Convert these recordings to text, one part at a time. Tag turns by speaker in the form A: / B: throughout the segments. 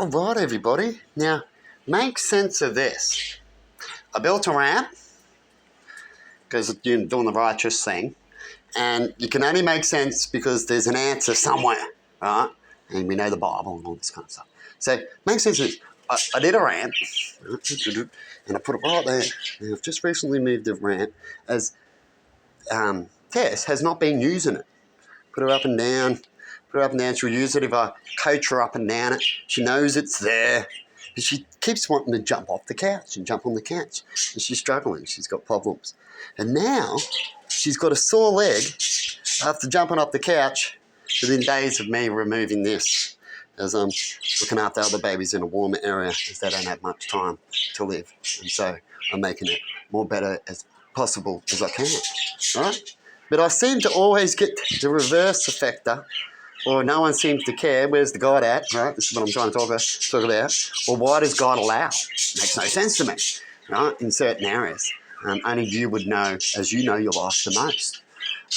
A: All right, everybody. Now, make sense of this. I built a ramp because you're doing the righteous thing, and you can only make sense because there's an answer somewhere, right? And we know the Bible and all this kind of stuff. So, make sense of this. I did a ramp, and I put it right there. And I've just recently moved the ramp as Tess has not been using it. Put her up and down. Put her up and down. She'll use it if I coach her up and down it. She knows it's there. But she keeps wanting to jump off the couch and jump on the couch. And she's struggling. She's got problems. And now she's got a sore leg after jumping off the couch within days of me removing this as I'm looking after other babies in a warmer area as they don't have much time to live. And so I'm making it more better as possible as I can. Right? But I seem to always get the reverse effector, or no one seems to care. Where's the God at? Right? This is what I'm trying to talk about. Well, why does God allow? Makes no sense to me, right? In certain areas. Only you would know, as you know your life the most.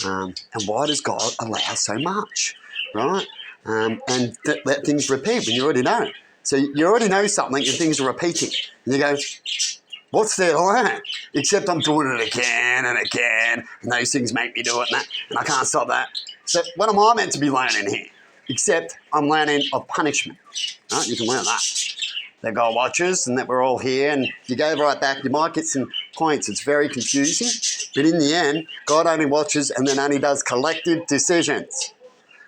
A: And why does God allow so much, right? And let things repeat when you already know. So you already know something and things are repeating. And you go, what's there to learn? Except I'm doing it again and again, and those things make me do it, and I can't stop that. So what am I meant to be learning here? Except I'm learning of punishment. Right? You can learn that. That God watches and that we're all here, and you go right back, you might get some points. It's very confusing, but in the end, God only watches and then only does collective decisions.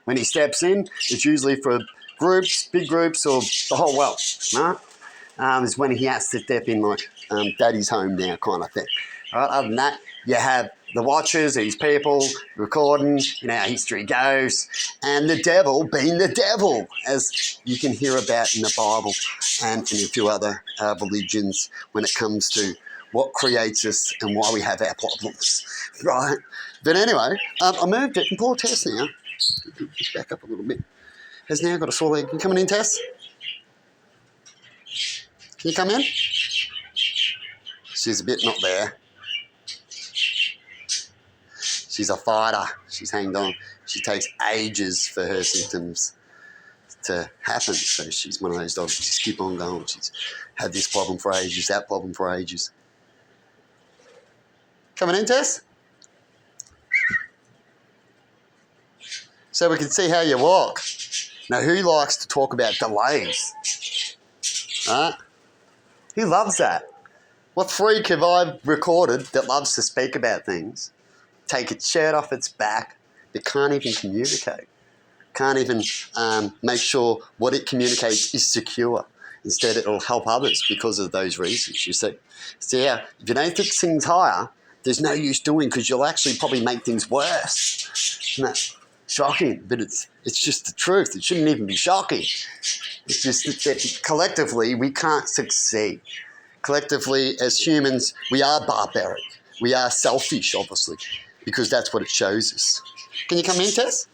A: When he steps in, it's usually for groups, big groups, or the whole world, right? Is when he has to step in like daddy's home now kind of thing. Right? Other than that, you have the watchers, these people recording, how history goes, and the devil being the devil, as you can hear about in the Bible and in a few other religions when it comes to what creates us and why we have our problems, right? But anyway, I moved it, and poor Tess now, back up a little bit, has now got a sore leg. Can you come in, Tess? Can you come in? She's a bit not there. She's a fighter. She's hanged on. She takes ages for her symptoms to happen. So she's one of those dogs. She just keep on going. She's had this problem for ages, that problem for ages. Coming in, Tess? So we can see how you walk. Now, who likes to talk about delays? Right? Who loves that? What freak have I recorded that loves to speak about things, take its shirt off its back, but can't even communicate? Can't even make sure what it communicates is secure. Instead, it'll help others because of those reasons, you see. So, yeah, if you don't fix things higher, there's no use doing because you'll actually probably make things worse. Isn't that shocking? But it's just the truth. It shouldn't even be shocking. It's just that collectively we can't succeed. Collectively, as humans, we are barbaric. We are selfish, obviously, because that's what it shows us. Can you come in, Tess?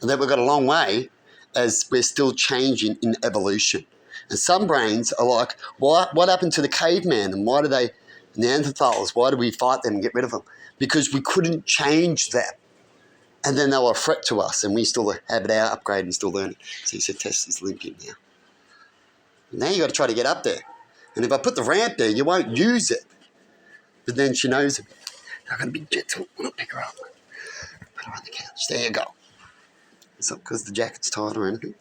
A: And then we've got a long way as we're still changing in evolution. And some brains are like, what happened to the caveman and why do they, Neanderthals, why do we fight them and get rid of them? Because we couldn't change them. And then they were a threat to us and we still have it our upgrade and still learning. So you said Tess is limping now. Now you got to try to get up there. And if I put the ramp there, you won't use it. But then she knows it. I'm going to be gentle when I pick her up. Put her on the couch. There you go. It's not because the jacket's tight or anything.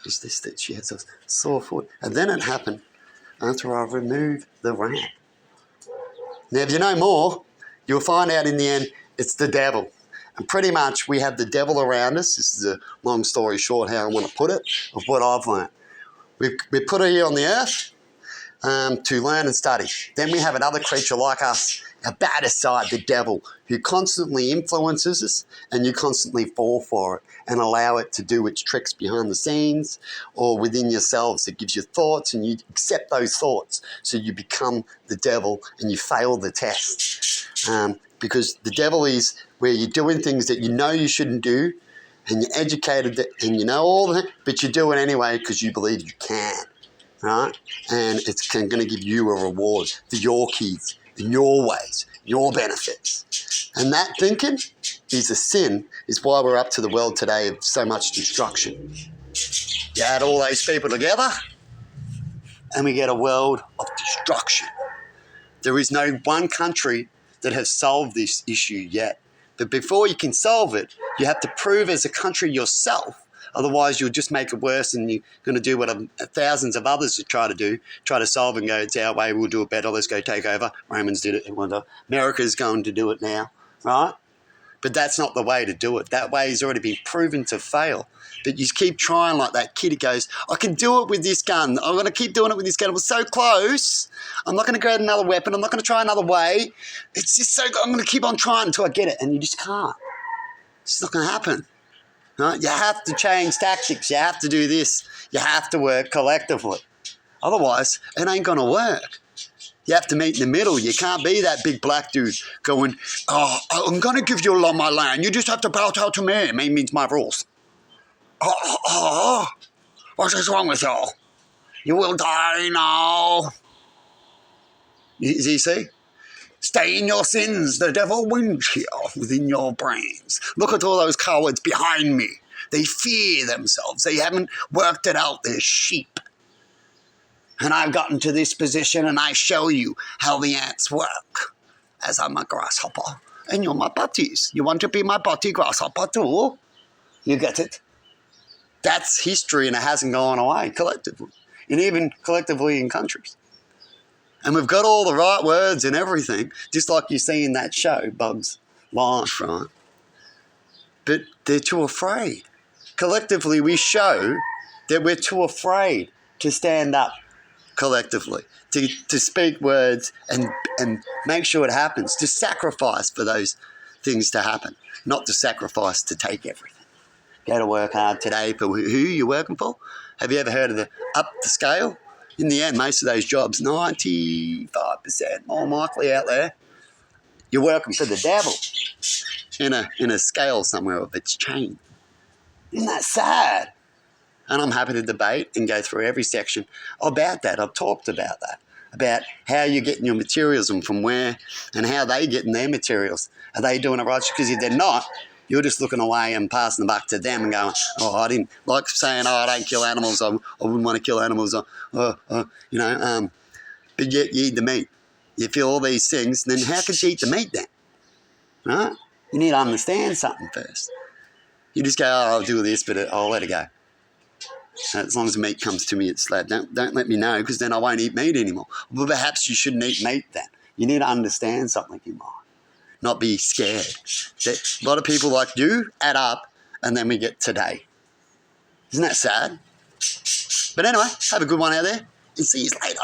A: It's just that she has a sore foot. And then it happened after I removed the ramp. Now, if you know more, you'll find out in the end it's the devil. And pretty much we have the devil around us. This is a long story short how I want to put it, of what I've learned. We put her here on the earth to learn and study. Then we have another creature like us, our baddest side, the devil, who constantly influences us and you constantly fall for it and allow it to do its tricks behind the scenes or within yourselves. It gives you thoughts and you accept those thoughts. So you become the devil and you fail the test. Because the devil is where you're doing things that you know you shouldn't do, and you're educated and you know all that, but you do it anyway because you believe you can, right? And it's going to give you a reward for your kids, in your ways, your benefits. And that thinking is a sin, is why we're up to the world today of so much destruction. You add all those people together and we get a world of destruction. There is no one country that has solved this issue yet. But before you can solve it, you have to prove as a country yourself. Otherwise, you'll just make it worse and you're going to do what thousands of others try to solve and go, it's our way, we'll do it better, let's go take over. Romans did it. America's going to do it now, right? But that's not the way to do it. That way has already been proven to fail. But you keep trying like that kid who goes, I can do it with this gun. I'm going to keep doing it with this gun. It was so close. I'm not going to grab another weapon. I'm not going to try another way. It's just so good. I'm going to keep on trying until I get it. And you just can't. It's not going to happen. Right? You have to change tactics. You have to do this. You have to work collectively. Otherwise, it ain't going to work. You have to meet in the middle. You can't be that big black dude going, oh, I'm going to give you all my land. You just have to bow down to me. Me means my rules. What is wrong with you? You will die now. You see? Stay in your sins. The devil wins here within your brains. Look at all those cowards behind me. They fear themselves. They haven't worked it out. They're sheep. And I've gotten to this position and I show you how the ants work. As I'm a grasshopper and you're my buddies. You want to be my buddy grasshopper too? You get it? That's history and it hasn't gone away collectively. And even collectively in countries. And we've got all the right words and everything, just like you see in that show, Bugs Life, right? But they're too afraid. Collectively, we show that we're too afraid to stand up collectively, to speak words and make sure it happens, to sacrifice for those things to happen, not to sacrifice to take everything. Go to work hard today for who you're working for. Have you ever heard of the up the scale? In the end, most of those jobs, 95% more likely out there, you're working for the devil in a scale somewhere of its chain. Isn't that sad? And I'm happy to debate and go through every section about that. I've talked about that, about how you're getting your materials and from where and how they getting their materials. Are they doing it right? Because if they're not, you're just looking away and passing the buck to them and going, oh, I didn't like saying, oh, I don't kill animals. I wouldn't want to kill animals. But yet you eat the meat. You feel all these things, then how could you eat the meat then? Right? You need to understand something first. You just go, oh, I'll do this, but I'll let it go. As long as the meat comes to me, it's like, don't let me know because then I won't eat meat anymore. Well, perhaps you shouldn't eat meat then. You need to understand something in life. Not be scared. That a lot of people like you add up and then we get today. Isn't that sad? But anyway, have a good one out there and see you later.